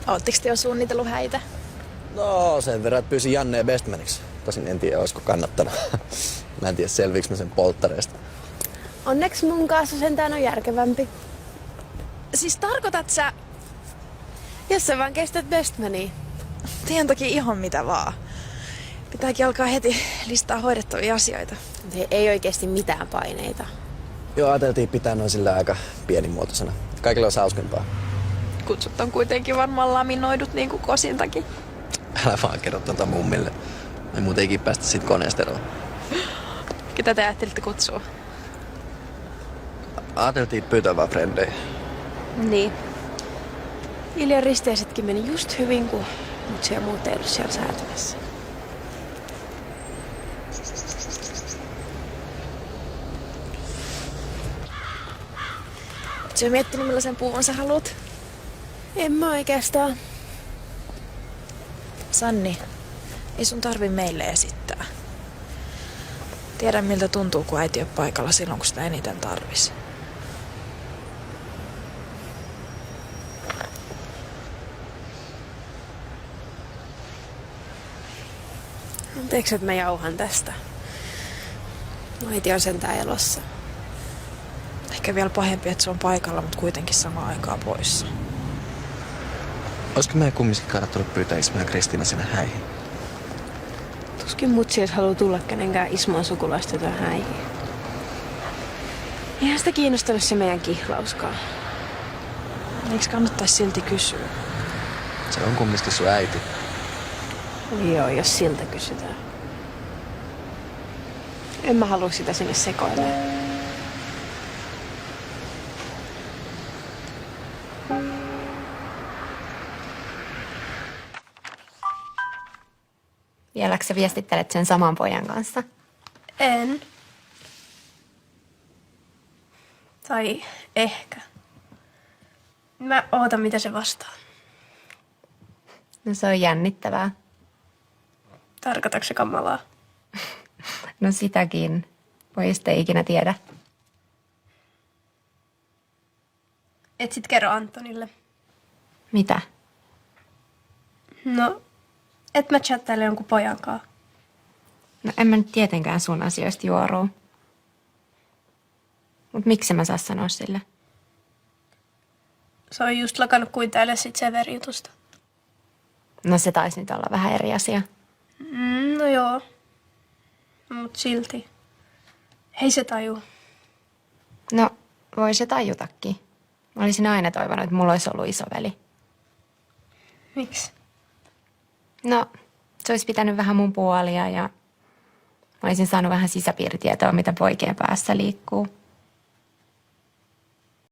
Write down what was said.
Ootteko te jo suunnitellut häitä? No sen verran, että pyysin Jannea bestmaniksi. Tosin en tiedä, olisiko kannattanut. Mä en tiedä, selviiks mä sen polttareista. Onneksi mun kanssa sentään on järkevämpi. Siis tarkoitat sä... Jos sä vaan kestät bestmania. Teen toki ihan mitä vaan. Pitääkin alkaa heti listaa hoidettavia asioita. Ei oikeesti mitään paineita. Joo, ajateltiin pitää noin sillä aika pienimuotoisena. Kaikilla on hauskempaa. Kutsut on kuitenkin varmaan laminoidut niin kuin kosiltakin. Älä vaan kerro tuota mummille. Me muutenkin päästä siitä koneesta eroon. Ketä te ajattelitte kutsua? Ajateltiin pyytää vaan frendejä. Niin. Iljan risteisetkin meni just hyvin, kun mutsi ja muut ei ollut siellä säätämässä. Oletko jo miettinyt, millaisen puuvon sä haluat? En mä oikeastaan. Sanni, ei sun tarvi meille esittää. Tiedän, miltä tuntuu, kun äiti on paikalla silloin, kun sitä eniten tarvis. Anteeksi, että mä jauhan tästä. Äiti on sentään elossa. Ehkä vielä pahempi, että se on paikalla, mutta kuitenkin samaan aikaan poissa. Olisiko meidän kumminkin kannattanut pyytää Isma ja Kristiina sinne häihin? Tuskin mutsi edes haluu tulla kenenkään Ismoon sukulaista tai häihin. Eihän sitä kiinnostanut se meidän kihlauskaan. Eikö kannattaisi silti kysyä? Se on kumminkin sun äiti. Joo, jos siltä kysytään. En mä halua sitä sinne sekoilemaan. Vieläkö sä viestittelet sen saman pojan kanssa? En. Tai ehkä. Mä ootan, mitä se vastaa. No se on jännittävää. Tarkoitatko se kamalaa? No sitäkin. Voi sitten ikinä tiedä. Et sit kerro Antonille. Mitä? No, et mä chattaile jonkun pojankaan. No en mä nyt tietenkään sun asioista juoruu. Mut miksi mä saa sanoa sille? Se on just lakannut kuitaille sit Severi-jutusta. No se taisi nyt olla vähän eri asia. No joo. Mut silti. Hei se taju. No voi se tajutakin. Mä olisin aina toivonut, että mulla olisi ollut isoveli. Miksi? No se olisi pitänyt vähän mun puolia ja mä olisin saanut vähän sisäpiiritietoa, mitä poikien päässä liikkuu.